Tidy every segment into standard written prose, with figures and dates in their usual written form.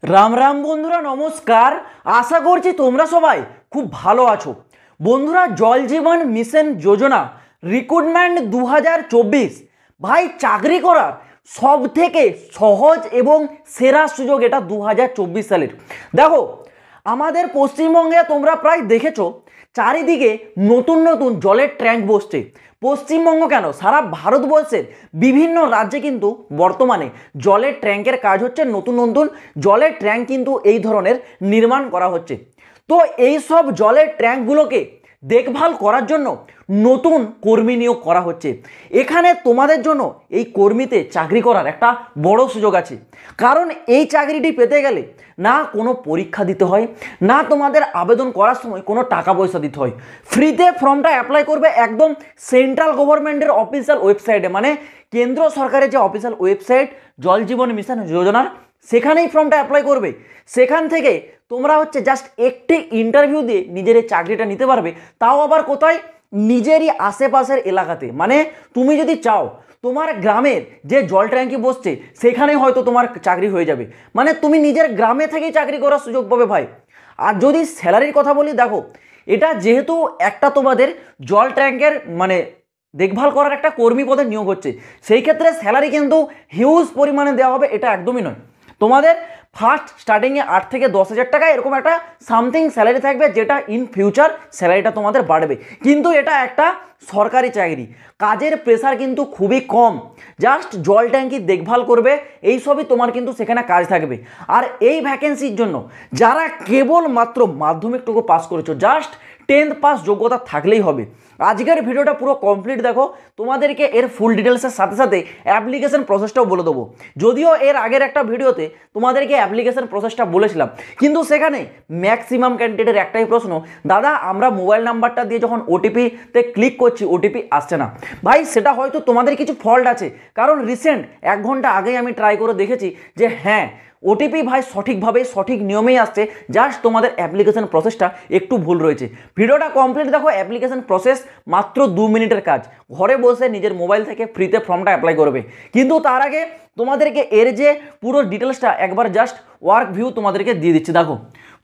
রাম রাম বন্ধুরা, নমস্কার। আশা করছি তোমরা সবাই খুব ভালো আছো। বন্ধুরা, জল জীবন মিশন যোজনা রিক্রুটমেন্ট 2024 ভাই, চাকরি করার সব থেকে সহজ এবং সেরা সুযোগ এটা 2024 সালের। দেখো, আমাদের পশ্চিমবঙ্গে তোমরা প্রায় দেখেছো চারিদিকে নতুন নতুন জলের ট্যাঙ্ক বসছে। পশ্চিমবঙ্গ কেন, সারা ভারতবর্ষের বিভিন্ন রাজ্যে কিন্তু বর্তমানে জলের ট্যাঙ্কের কাজ হচ্ছে। নতুন নতুন জলের ট্যাঙ্ক কিন্তু এই ধরনের নির্মাণ করা হচ্ছে। তো এই সব জলের ট্যাঙ্কগুলোকে দেখভাল করার জন্য নতুন কর্মী নিয়োগ করা হচ্ছে। এখানে তোমাদের জন্য এই কর্মীতে চাকরি করার একটা বড় সুযোগ আছে। কারণ এই চাকরিটি পেতে গেলে না কোনো পরীক্ষা দিতে হয়, না তোমাদের আবেদন করার সময় কোনো টাকা পয়সা দিতে হয়। ফ্রিতে ফর্মটা অ্যাপ্লাই করবে একদম সেন্ট্রাল গভর্নমেন্টের অফিসিয়াল ওয়েবসাইটে, মানে কেন্দ্র সরকারের যে অফিসিয়াল ওয়েবসাইট জল জীবন মিশন যোজনার, সেখানেই ফর্মটা অ্যাপ্লাই করবে। সেখান থেকে তোমরা জাস্ট একটি ইন্টারভিউ দিয়ে নিজের এই চাকরিটা নিতে পারবে। তাও আবার কোথায়? নিজেরই আশেপাশের এলাকাতে। মানে তুমি যদি চাও তোমার গ্রামের যে জল ট্যাঙ্কি বসছে সেখানেই হয়তো তোমার চাকরি হয়ে যাবে। মানে তুমি নিজের গ্রামে থেকেই চাকরি করার সুযোগ পাবে ভাই। আর যদি স্যালারির কথা বলি, দেখো এটা যেহেতু একটা তোমাদের জল ট্যাঙ্কের মানে দেখভাল করার একটা কর্মী পদে নিয়োগ হচ্ছে, সেই ক্ষেত্রে স্যালারি কিন্তু হিউজ পরিমাণে দেওয়া হবে, এটা একদমই নয়। তোমাদের ফার্স্ট স্টার্টিংয়ে 8 থেকে 10,000 টাকা এরকম একটা সামথিং স্যালারি থাকবে, যেটা ইন ফিউচার স্যালারিটা তোমাদের বাড়বে। কিন্তু এটা একটা সরকারি চাকরি, কাজের প্রেসার কিন্তু খুবই কম। জাস্ট জল ট্যাঙ্কি দেখভাল করবে, এই সবই তোমার কিন্তু সেখানে কাজ থাকবে। আর এই ভ্যাকেন্সির জন্য যারা কেবলমাত্র মাধ্যমিকটুকু পাস করেছো, জাস্ট 10th পাস যোগ্যতা থাকলেই হবে। আজকের ভিডিওটা পুরো কমপ্লিট দেখো, তোমাদেরকে এর ফুল ডিটেলসের সাথে সাথে অ্যাপ্লিকেশন প্রসেসটাও বলে দেবো। যদিও এর আগের একটা ভিডিওতে তোমাদেরকে অ্যাপ্লিকেশন প্রসেসটা বলেছিলাম, কিন্তু সেখানে ম্যাক্সিমাম ক্যান্ডিডেটের একটাই প্রশ্ন, দাদা আমরা মোবাইল নাম্বারটা দিয়ে যখন ওটিপিতে ক্লিক করছি ওটিপি আসছে না। ভাই সেটা হয়তো তোমাদের কিছু ফল্ট আছে, কারণ রিসেন্ট 1 ঘন্টা আগেই আমি ট্রাই করে দেখেছি যে হ্যাঁ, ওটিপি ভাই সঠিকভাবে সঠিক নিয়মেই আসছে, জাস্ট তোমাদের অ্যাপ্লিকেশন প্রসেসটা একটু ভুল রয়েছে। ভিডিওটা কমপ্লিট দেখো। অ্যাপ্লিকেশন প্রসেস মাত্র 2 মিনিটের কাজ, ঘরে বসে নিজের মোবাইল থেকে ফ্রিতে ফর্মটা অ্যাপ্লাই করবে। কিন্তু তার আগে তোমাদেরকে এর যে পুরো ডিটেলসটা একবার জাস্ট ওয়ার্ক ভিউ তোমাদেরকে দিয়ে দিচ্ছি। দেখো,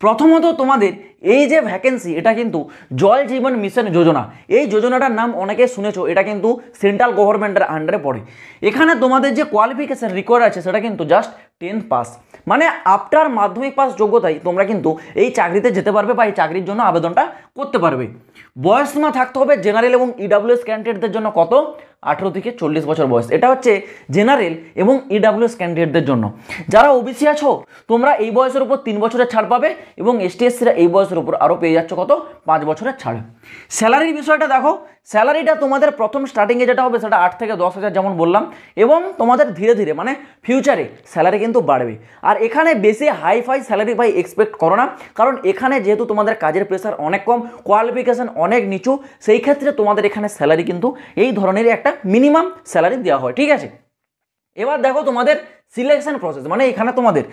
প্রথমত তোমাদের এই যে ভ্যাকেন্সি, এটা কিন্তু জল জীবন মিশন যোজনা। এই যোজনাটার নাম অনেকে শুনেছো, এটা কিন্তু সেন্ট্রাল গভর্নমেন্টের আন্ডারে পড়ে। এখানে তোমাদের যে কোয়ালিফিকেশন রিকোয়ার্ড আছে সেটা কিন্তু জাস্ট 10th পাস, মানে আফটার মাধ্যমিক পাস যোগ্যতায় তোমরা কিন্তু এই চাকরিতে যেতে পারবে বা এই চাকরির জন্য আবেদনটা করতে পারবে। বয়স সীমা থাকতে হবে জেনারেল এবং ইডাব্লিউএস ক্যান্ডিডেটদের জন্য কত? 18 থেকে 40 বছর বয়স। এটা হচ্ছে জেনারেল এবং ইডাব্লিউএস ক্যান্ডিডেটদের জন্য। যারা ওবিসি আছো তোমরা এই বয়সের উপর 3 বছরের ছাড় পাবে, এবং এসটি এসসিরা এই বয়সের উপর আরও পেয়ে যাচ্ছ কত? 5 বছরের ছাড়। স্যালারির বিষয়টা দেখো, স্যালারিটা তোমাদের প্রথম স্টার্টিংয়ে যেটা হবে সেটা 8 থেকে 10,000 যেমন বললাম, এবং তোমাদের ধীরে ধীরে মানে ফিউচারে স্যালারি কিন্তু বাড়বে। আর এখানে বেশি হাইফাই স্যালারি ভাই এক্সপেক্ট করো না, কারণ এখানে যেহেতু তোমাদের কাজের প্রেসার অনেক কম, কোয়ালিফিকেশান অনেক নিচু, সেই ক্ষেত্রে তোমাদের এখানে স্যালারি কিন্তু এই ধরনের একটা মিনিমাম স্যালারি দেওয়া হয়, ঠিক আছে। এবার দেখো তোমাদের সিলেকশন প্রসেস, মানে এখানে তোমাদের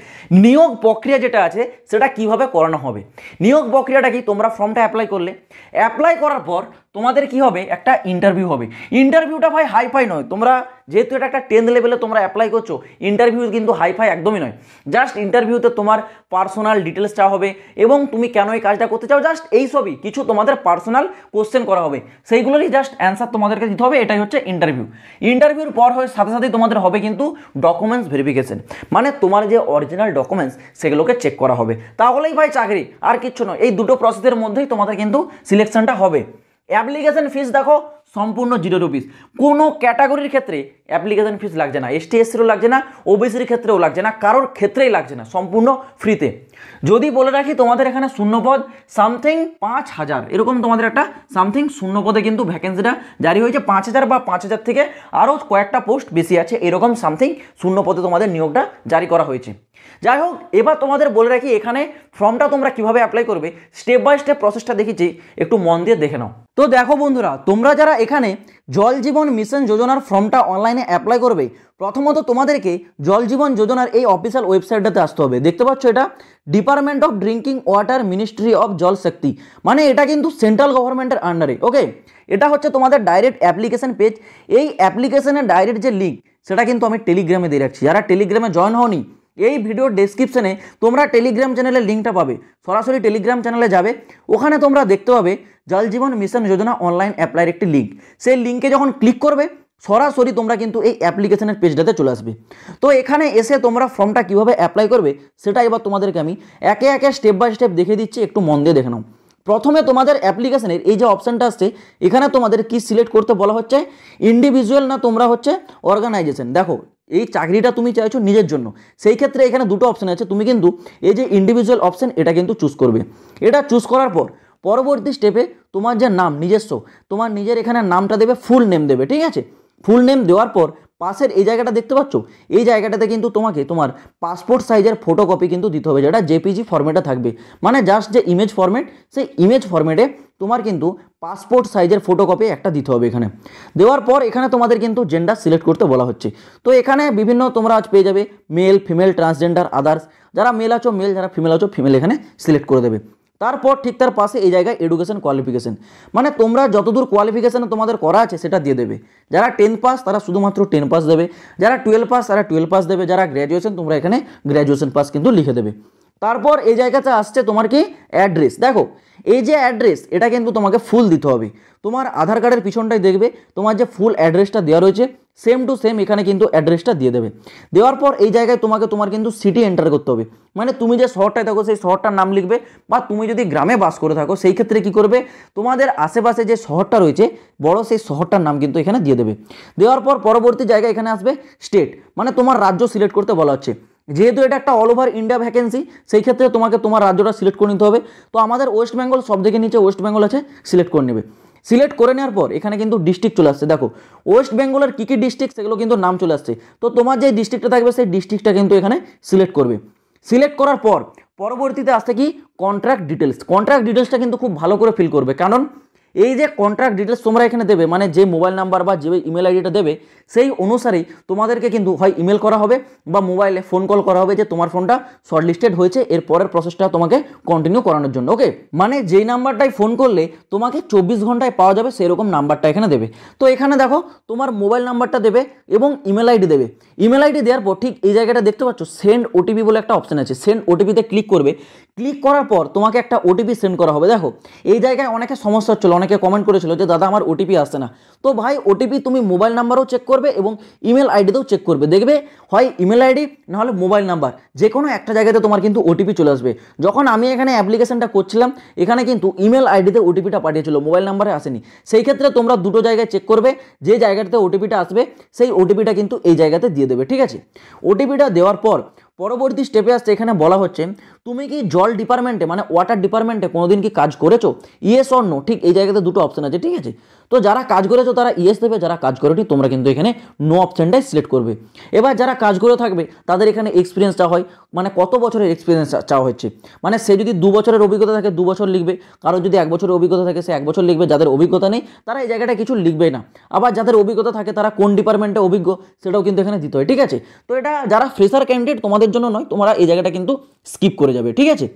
নিয়োগ প্রক্রিয়া যেটা আছে সেটা কিভাবে করানো হবে। নিয়োগ প্রক্রিয়াটা কি? তোমরা ফর্মটা অ্যাপ্লাই করলে, অ্যাপ্লাই করার পর তোমাদের কি হবে? একটা ইন্টারভিউ হবে। ইন্টারভিউটা ভাই হাইফাই নয়, তোমরা যেহেতু এটা একটা 10th লেভেলে তোমরা অ্যাপ্লাই করছো, ইন্টারভিউ কিন্তু হাইফাই একদমই নয়। জাস্ট ইন্টারভিউতে তোমার পার্সোনাল ডিটেলস চাওয়া হবে, এবং তুমি কেন এই কাজটা করতে চাও, জাস্ট এই সবই কিছু তোমাদের পার্সোনাল কোশ্চেন করা হবে, সেইগুলোরই জাস্ট অ্যান্সার তোমাদেরকে দিতে হবে। এটাই হচ্ছে ইন্টারভিউ। ইন্টারভিউর পর হয়ে সাথে সাথেই তোমাদের হবে কিন্তু ডকুমেন্টস ভেরিফিকেশন, মানে তোমার যে অরিজিনাল ডকুমেন্টস সেগুলোকে চেক করা হবে, তাহলেই ভাই চাকরি, আর কিচ্ছু নয়। এই দুটো প্রসেসের মধ্যেই তোমাদের কিন্তু সিলেকশনটা হবে। অ্যাপ্লিকেশন ফিস দেখো সম্পূর্ণ 0 রুপিস। কোনো ক্যাটাগরির ক্ষেত্রে অ্যাপ্লিকেশন ফিস লাগছে না, এসটি এসসিরও লাগছে না, ওবিসির ক্ষেত্রেও লাগছে না, কারোর ক্ষেত্রেই লাগছে না, সম্পূর্ণ ফ্রিতে। যদি বলে রাখি তোমাদের এখানে শূন্যপদ সামথিং 5,000 এরকম তোমাদের একটা সামথিং শূন্যপদে কিন্তু ভ্যাকেন্সিটা জারি হয়েছে। 5,000 বা 5,000 থেকে আরও কয়েকটা পোস্ট বেশি আছে, এরকম সামথিং শূন্যপদে তোমাদের নিয়োগটা জারি করা হয়েছে। যাই হোক, এবার তোমাদের বলে রাখি এখানে ফর্মটা তোমরা কিভাবে অ্যাপ্লাই করবে, স্টেপ বাই স্টেপ প্রসেসটা দেখেছি, একটু মন দিয়ে দেখে নাও। তো দেখো বন্ধুরা, তোমরা যারা এখানে জল জীবন মিশন যোজনার ফর্মটা অনলাইনে অ্যাপ্লাই করবে, প্রথমত তোমাদেরকে জল জীবন যোজনার এই অফিসিয়াল ওয়েবসাইটটাতে আসতে হবে। দেখতে পাচ্ছ এটা department of drinking water ministry of জল শক্তি, মানে এটা কিন্তু সেন্ট্রাল গভর্নমেন্টের আন্ডারে। ওকে, এটা হচ্ছে তোমাদের ডাইরেক্ট অ্যাপ্লিকেশন পেজ। এই অ্যাপ্লিকেশনের ডাইরেক্ট যে লিঙ্ক সেটা কিন্তু আমি টেলিগ্রামে দিয়ে রাখছি। যারা টেলিগ্রামে জয়েন হওনি এই ভিডিওর ডেসক্রিপশনে তোমরা টেলিগ্রাম চ্যানেলের লিঙ্কটা পাবে, সরাসরি টেলিগ্রাম চ্যানেলে যাবে, ওখানে তোমরা দেখতে পাবে জল জীবন মিশন যোজনা অনলাইন অ্যাপ্লাইয়ের একটি লিঙ্ক। সেই লিঙ্কে যখন ক্লিক করবে সরাসরি তোমরা কিন্তু এই অ্যাপ্লিকেশনের পেজটাতে চলে আসবে। তো এখানে এসে তোমরা ফর্মটা কীভাবে অ্যাপ্লাই করবে সেটা এবার তোমাদেরকে আমি একে একে স্টেপ বাই স্টেপ দেখিয়ে দিচ্ছি, একটু মন দিয়ে দেখে নাও। প্রথমে তোমাদের অ্যাপ্লিকেশনের এই যে অপশানটা আসছে এখানে তোমাদের কি সিলেক্ট করতে বলা হচ্ছে, ইন্ডিভিজুয়াল না তোমরা হচ্ছে অর্গানাইজেশন। দেখো এই চাকরিটা তুমি চাইছো নিজের জন্য, সেই ক্ষেত্রে এখানে দুটো অপশান আছে, তুমি কিন্তু এই যে ইন্ডিভিজুয়াল অপশান এটা কিন্তু চুজ করবে। এটা চুজ করার পর পরবর্তী স্টেপে তোমার যে নাম নিজস্ব, তোমার নিজের এখানে নামটা দেবে, ফুল নেম দেবে, ঠিক আছে। ফুল নেম দেওয়ার পর পাশের এই জায়গাটা দেখতে পাচ্ছ, এই জায়গাটাতে কিন্তু তোমাকে তোমার পাসপোর্ট সাইজের ফটোকপি কিন্তু দিতে হবে, যেটা জেপিজি ফরম্যাটে থাকবে, মানে জাস্ট যে ইমেজ ফরম্যাট, সেই ইমেজ ফরম্যাটে তোমার কিন্তু পাসপোর্ট সাইজের ফটোকপি একটা দিতে হবে। এখানে দেওয়ার পর এখানে তোমাদের কিন্তু জেন্ডার সিলেক্ট করতে বলা হচ্ছে। তো এখানে বিভিন্ন তোমরা আজ পেয়ে যাবে মেল, ফিমেল, ট্রান্সজেন্ডার, আদার্স, যারা মেল আছো মেল, যারা ফিমেল আছো ফিমেল এখানে সিলেক্ট করে দেবে। তারপর ঠিক তার পাশে এই জায়গায় এডুকেশন কোয়ালিফিকেশন, মানে তোমরা যতদূর কোয়ালিফিকেশন তোমাদের করা আছে সেটা দিয়ে দেবে। যারা 10 পাস তারা শুধুমাত্র 10 পাস দেবে, যারা 12 পাস তারা 12 পাস দেবে, যারা গ্র্যাজুয়েশন তোমরা এখানে গ্র্যাজুয়েশন পাস কিন্তু লিখে দেবে। তারপর এই জায়গাতে আসছে তোমার কি অ্যাড্রেস। দেখো এই যে অ্যাড্রেস এটা কিন্তু তোমাকে ফুল দিতে হবে। তোমার আধার কার্ডের পিছনটাই দেখবে তোমার যে ফুল অ্যাড্রেসটা দেওয়া রয়েছে, সেম টু সেম এখানে কিন্তু অ্যাড্রেসটা দিয়ে দেবে। দেওয়ার পর এই জায়গায় তোমাকে তোমার কিন্তু সিটি এন্টার করতে হবে, মানে তুমি যে শহরটায় থাকো সেই শহরটার নাম লিখবে, বা তুমি যদি গ্রামে বাস করে থাকো সেই ক্ষেত্রে কি করবে, তোমাদের আশেপাশে যে শহরটা রয়েছে বড় সেই শহরটার নাম কিন্তু এখানে দিয়ে দেবে। দেওয়ার পর পরবর্তী জায়গায় এখানে আসবে স্টেট, মানে তোমার রাজ্য সিলেক্ট করতে বলা হচ্ছে। যেহেতু এটা একটা অল ওভার ইন্ডিয়া ভ্যাকেন্সি, সেই ক্ষেত্রে তোমাকে তোমার রাজ্যটা সিলেক্ট করে নিতে হবে। তো আমাদের ওয়েস্ট বেঙ্গল, সব থেকে নিচে ওয়েস্ট বেঙ্গল আছে, সিলেক্ট করে নেবে। সিলেক্ট করে নেওয়ার পর এখানে কিন্তু ডিস্ট্রিক্ট চলে আসছে। দেখো ওয়েস্ট বেঙ্গলের কী কী ডিস্ট্রিক্ট সেগুলো কিন্তু নাম চলে আসছে। তো তোমার যে ডিস্ট্রিক্টটা থাকবে সেই ডিস্ট্রিক্টটা কিন্তু এখানে সিলেক্ট করবে। সিলেক্ট করার পর পরবর্তীতে আসছে কি কন্ট্রাক্ট ডিটেলস। কন্ট্রাক্ট ডিটেলসটা কিন্তু খুব ভালো করে ফিল করবে, কারণ এই যে কন্ট্রাক্ট ডিটেলস তোমরা এখানে দেবে, মানে যে মোবাইল নাম্বার বা যে ইমেল আইডিটা দেবে সেই অনুসারেই তোমাদেরকে কিন্তু হয় ইমেল করা হবে বা মোবাইলে ফোন কল করা হবে যে তোমার ফোনটা শর্টলিস্টেড হয়েছে, এর পরের প্রসেসটা তোমাকে কন্টিনিউ করানোর জন্য। ওকে, মানে যেই নাম্বারটাই ফোন করলে তোমাকে 24 ঘন্টায় পাওয়া যাবে সেরকম নাম্বারটা এখানে দেবে। তো এখানে দেখো তোমার মোবাইল নাম্বারটা দেবে এবং ইমেল আইডি দেবে। ইমেল আইডি দেওয়ার পর ঠিক এই জায়গাটা দেখতে পাচ্ছ সেন্ড ওটিপি বলে একটা অপশান আছে, সেন্ড ওটিপিতে ক্লিক করবে। ক্লিক করার পর তোমাকে একটা ওটিপি সেন্ড করা হবে। দেখো এই জায়গায় অনেকে সমস্যা হচ্ছিল, অনেকে কমেন্ট করেছিল যে দাদা আমার ওটিপি আসছে না। তো ভাই ওটিপি তুমি মোবাইল নাম্বারও চেক করবে এবং ইমেল আইডিতেও চেক করবে, দেখবে হয় ইমেল আইডি নাহলে মোবাইল নাম্বার যে কোনো একটা জায়গাতে তোমার কিন্তু ওটিপি চলে আসবে। যখন আমি এখানে অ্যাপ্লিকেশনটা করছিলাম এখানে কিন্তু ইমেল আইডিতে ওটিপিটা পাঠিয়েছিল, মোবাইল নাম্বারে আসেনি। সেই ক্ষেত্রে তোমরা দুটো জায়গায় চেক করবে, যে জায়গাটাতে ওটিপিটা আসবে সেই ওটিপিটা কিন্তু এই জায়গাতে দিয়ে দেবে, ঠিক আছে। ওটিপিটা দেওয়ার পর পরবর্তী স্টেপে আসছে এখানে বলা হচ্ছে তুমি কি জল ডিপার্টমেন্টে মানে ওয়াটার ডিপার্টমেন্টে কোনোদিন কি কাজ করেছো, ইয়েস অর নো। ঠিক এই জায়গাতে দুটো অপশন আছে, ঠিক আছে। তো যারা কাজ করেছো তারা ইয়েস দেবে, যারা কাজ করেনি তোমরা কিন্তু এখানে নো অপশনটাই সিলেক্ট করবে। এবার যারা কাজ করে থাকবে তাদের এখানে এক্সপিরিয়েন্স চাওয়া হয়, মানে কত বছরের এক্সপিরিয়েন্স চাওয়া হচ্ছে, মানে সে যদি 2 বছরের অভিজ্ঞতা থাকে 2 বছর লিখবে, কারো যদি 1 বছরের অভিজ্ঞতা থাকে সে 1 বছর লিখবে, যাদের অভিজ্ঞতা নেই তারা এই জায়গাটা কিছু লিখবে না। আবার যাদের অভিজ্ঞতা থাকে তারা কোন ডিপার্টমেন্টে অভিজ্ঞ সেটাও কিন্তু এখানে দিতে হয়, ঠিক আছে। তো এটা যারা ফ্রেশার ক্যান্ডিডেট তোমাদের জন্য নয়, তোমরা এই জায়গাটা কিন্তু স্কিপ করে যাবে, ঠিক আছে।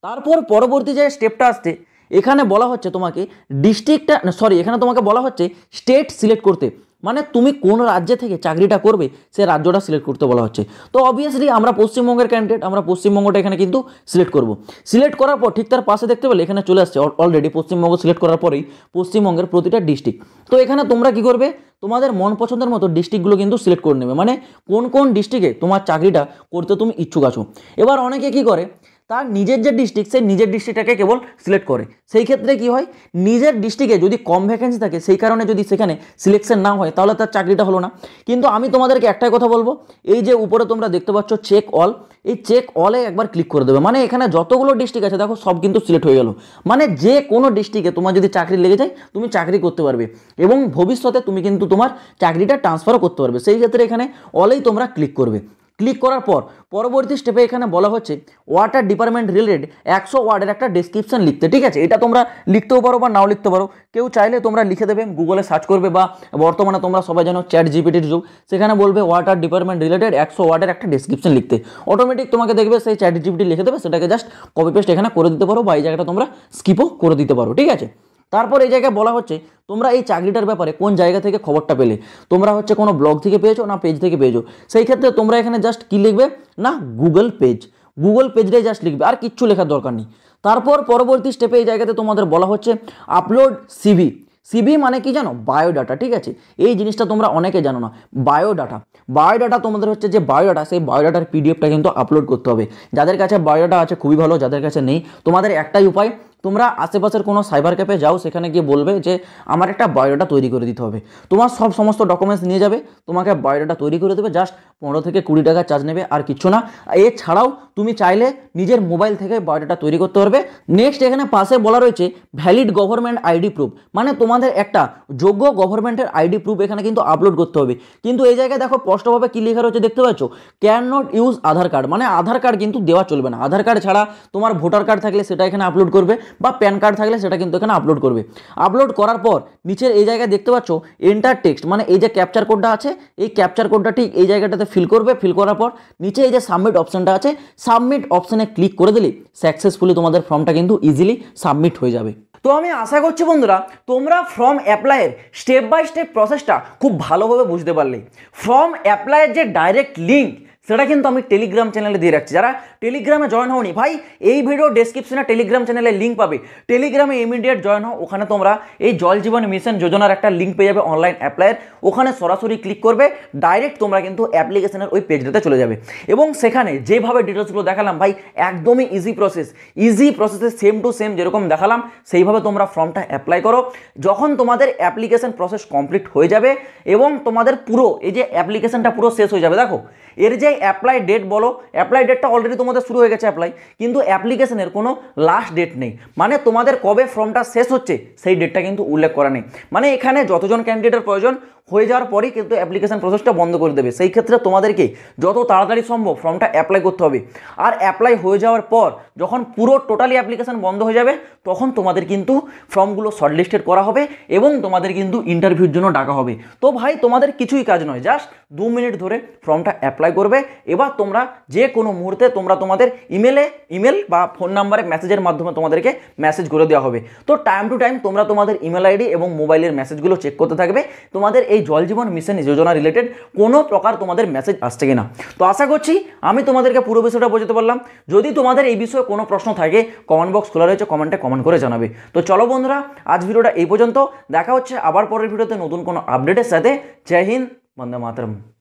তারপর পরবর্তী যে স্টেপটা আসছে এখানে বলা হচ্ছে তোমাকে ডিস্ট্রিক্টটা এখানে তোমাকে বলা হচ্ছে স্টেট সিলেক্ট করতে, মানে তুমি কোন রাজ্যে থেকে চাকরিটা করবে সে রাজ্যটা সিলেক্ট করতে বলা হচ্ছে। তো অবভিয়াসলি আমরা পশ্চিমবঙ্গের ক্যান্ডিডেট, আমরা পশ্চিমবঙ্গটা এখানে কিন্তু সিলেক্ট করব। সিলেক্ট করার পর ঠিক তার পাশে দেখতে পেলে এখানে চলে আসছে অলরেডি পশ্চিমবঙ্গ সিলেক্ট করার পরেই পশ্চিমবঙ্গের প্রতিটা ডিস্ট্রিক্ট। তো এখানে তোমরা কি করবে, তোমাদের মন পছন্দের মতো ডিস্ট্রিক্টগুলো কিন্তু সিলেক্ট করে নেবে, মানে কোন কোন ডিস্ট্রিক্টে তোমার চাকরিটা করতে তুমি ইচ্ছুক আছো। এবার অনেকে কি করে তার নিজের যে ডিস্ট্রিক্ট সেই নিজের ডিস্ট্রিক্টটাকে কেবল সিলেক্ট করে, সেই ক্ষেত্রে কি হয় নিজের ডিস্ট্রিক্টে যদি কম ভ্যাকেন্সি থাকে সেই কারণে যদি সেখানে সিলেকশন না হয় তাহলে তার চাকরিটা হলো না। কিন্তু আমি তোমাদেরকে একটাই কথা বলবো, এই যে উপরে তোমরা দেখতে পাচ্ছ চেক অল, এই চেক অলে একবার ক্লিক করে দেবে, মানে এখানে যতগুলো ডিস্ট্রিক্ট আছে দেখো সব কিন্তু সিলেক্ট হয়ে গেল। মানে যে কোনো ডিস্ট্রিক্টে তোমার যদি চাকরি লেগে যায় তুমি চাকরি করতে পারবে এবং ভবিষ্যতে তুমি কিন্তু তোমার চাকরিটা ট্রান্সফারও করতে পারবে। সেই ক্ষেত্রে এখানে অলেই তোমরা ক্লিক করবে। ক্লিক করার পর পরবর্তী স্টেপে এখানে বলা হচ্ছে ওয়াটার ডিপার্টমেন্ট রিলেটেড 100 ওয়ার্ডের একটা ডেসক্রিপশন লিখতে, ঠিক আছে। এটা তোমরা লিখতেও পারো বা নাও লিখতে পারো, কেউ চাইলে তোমরা লিখে দেবে, গুগলে সার্চ করবে বা বর্তমানে তোমরা সবাই জানো চ্যাট জিপিটির যুগ, সেখানে বলবে ওয়াটার ডিপার্টমেন্ট রিলেটেড 100 ওয়ার্ডের একটা ডেসক্রিপশন লিখতে, অটোমেটিক তোমাকে দেখবে সেই চ্যাট জিপিটি লিখে দেবে, সেটাকে জাস্ট কপি পেস্ট এখানে করে দিতে পারো বা এই জায়গাটা তোমরা স্কিপও করে দিতে পারো, ঠিক আছে। তারপর এই জায়গায় বলা হচ্ছে তোমরা এই চাকরিটার ব্যাপারে কোন জায়গা থেকে খবরটা পেলে, তোমরা হচ্ছে কোনো ব্লগ থেকে পেয়েছো না পেজ থেকে পেয়েছো। সেই ক্ষেত্রে তোমরা এখানে জাস্ট কি লিখবে না গুগল পেজ, গুগল পেজটাই জাস্ট লিখবে, আর কিচ্ছু লেখার দরকার নেই। তারপর পরবর্তী স্টেপে এই জায়গাতে তোমাদের বলা হচ্ছে আপলোড সিভি। সিভি মানে কি জানো, বায়োডাটা, ঠিক আছে। এই জিনিসটা তোমরা অনেকে জানো না, বায়োডাটা। বায়োডাটা তোমাদের হচ্ছে যে বায়োডাটা, সেই বায়োডাটার পিডিএফটা কিন্তু আপলোড করতে হবে। যাদের কাছে বায়োডাটা আছে খুবই ভালো, যাদের কাছে নেই তোমাদের একটাই উপায়, তোমরা আশেপাশের কোনো সাইবার ক্যাফে যাও, সেখানে গিয়ে বলবে যে আমার একটা বায়োডাটা তৈরি করে দিতে হবে। তোমার সব সমস্ত ডকুমেন্টস নিয়ে যাবে, তোমাকে বায়োডাটা তৈরি করে দেবে, জাস্ট 15 থেকে 20 টাকা চার্জ নেবে, আর কিচ্ছু না। এছাড়াও তুমি চাইলে নিজের মোবাইল থেকে বায়োডাটা তৈরি করতে পারবে। নেক্সট এখানে পাশে বলা রয়েছে ভ্যালিড গভর্নমেন্ট আইডি প্রুফ, মানে তোমাদের একটা যোগ্য গভর্নমেন্টের আইডি প্রুফ এখানে কিন্তু আপলোড করতে হবে। কিন্তু এই জায়গায় দেখো স্পষ্টভাবে কি লেখা রয়েছে দেখতে পাচ্ছ, can not use Aadhaar card, মানে আধার কার্ড কিন্তু দেওয়া চলবে না। আধার কার্ড ছাড়া তোমার ভোটার কার্ড থাকলে সেটা এখানে আপলোড করবে, বা প্যান কার্ড থাকলে সেটা কিন্তু এখানে আপলোড করবে। আপলোড করার পর নিচের এই জায়গায় দেখতে পাচ্ছ এন্টার টেক্সট, মানে এই যে ক্যাপচার কোডটা আছে, এই ক্যাপচার কোডটা ঠিক এই জায়গাটাতে ফিল করবে। ফিল করার পর নিচে এই যে সাবমিট অপশনটা আছে, সাবমিট অপশনে ক্লিক করে দিলে সাকসেসফুলি তোমাদের ফর্মটা কিন্তু ইজিলি সাবমিট হয়ে যাবে। তো আমি আশা করছি বন্ধুরা তোমরা ফর্ম অ্যাপ্লাইয়ের স্টেপ বাই স্টেপ প্রসেসটা খুব ভালোভাবে বুঝতে পারলে। ফর্ম অ্যাপ্লাইয়ের যে ডাইরেক্ট লিঙ্ক সেটা কিন্তু আমি টেলিগ্রাম চ্যানেলে দিয়ে রাখছি। যারা টেলিগ্রামে জয়েন হওনি ভাই, এই ভিডিও ডেসক্রিপশনে টেলিগ্রাম চ্যানেলের লিঙ্ক পাবে, টেলিগ্রামে ইমিডিয়েট জয়েন হও। ওখানে তোমরা এই জল জীবন মিশন যোজনার একটা লিঙ্ক পেয়ে যাবে অনলাইন অ্যাপ্লাইয়ের, ওখানে সরাসরি ক্লিক করবে, ডাইরেক্ট তোমরা কিন্তু অ্যাপ্লিকেশনের ওই পেজটাতে চলে যাবে। এবং সেখানে যেভাবে ডিটেলসগুলো দেখালাম ভাই একদমই ইজি প্রসেসে সেম টু সেম যেরকম দেখালাম সেইভাবে তোমরা ফর্মটা অ্যাপ্লাই করো। যখন তোমাদের অ্যাপ্লিকেশন প্রসেস কমপ্লিট হয়ে যাবে এবং তোমাদের পুরো এই যে অ্যাপ্লিকেশনটা পুরো শেষ হয়ে যাবে, দেখো এর যে অ্যাপ্লাই ডেট বলো, অ্যাপ্লাই ডেটটা অলরেডি তোমাদের শুরু হয়ে গেছে অ্যাপ্লাই, কিন্তু অ্যাপ্লিকেশনের কোনো লাস্ট ডেট নেই, মানে তোমাদের কবে ফর্মটা শেষ হচ্ছে সেই ডেটটা কিন্তু উল্লেখ করা নেই। মানে এখানে যতজন ক্যান্ডিডেটের প্রয়োজন হয়ে যাওয়ার পরেই কিন্তু অ্যাপ্লিকেশন প্রসেসটা বন্ধ করে দেবে। সেই ক্ষেত্রে তোমাদেরকে যত তাড়াতাড়ি সম্ভব ফর্মটা অ্যাপ্লাই করতে হবে। আর অ্যাপ্লাই হয়ে যাওয়ার পর যখন পুরো টোটালি অ্যাপ্লিকেশন বন্ধ হয়ে যাবে তখন তোমাদের কিন্তু ফর্মগুলো শর্টলিস্টেড করা হবে এবং তোমাদের কিন্তু ইন্টারভিউর জন্য ডাকা হবে। তো ভাই তোমাদের কিছুই কাজ নয়, জাস্ট 2 মিনিট ধরে ফর্মটা অ্যাপ্লাই করবে। এবার তোমরা যে কোনো মুহূর্তে তোমরা তোমাদের ইমেল বা ফোন নাম্বারে মেসেজের মাধ্যমে তোমাদেরকে মেসেজ করে দেওয়া হবে। তো টাইম টু টাইম তোমরা তোমাদের ইমেল আইডি এবং মোবাইলের মেসেজগুলো চেক করতে থাকবে তোমাদের এই জল জীবন মিশন যোজনা রিলেটেড কোনো প্রকার তোমাদের মেসেজ আসছে কিনা। তো আশা করছি আমি তোমাদেরকে পুরো বিষয়টা বোঝাতে পারলাম। যদি তোমাদের এই বিষয়ে কোনো প্রশ্ন থাকে কমেন্ট বক্স খোলা রয়েছে, কমেন্টে কমেন্ট করে জানাবে। তো চলো বন্ধুরা আজ ভিডিওটা এই পর্যন্ত, দেখা হচ্ছে আবার পরের ভিডিওতে নতুন কোনো আপডেটের সাথে। জয় হিন্দ, বন্দে মাতরম।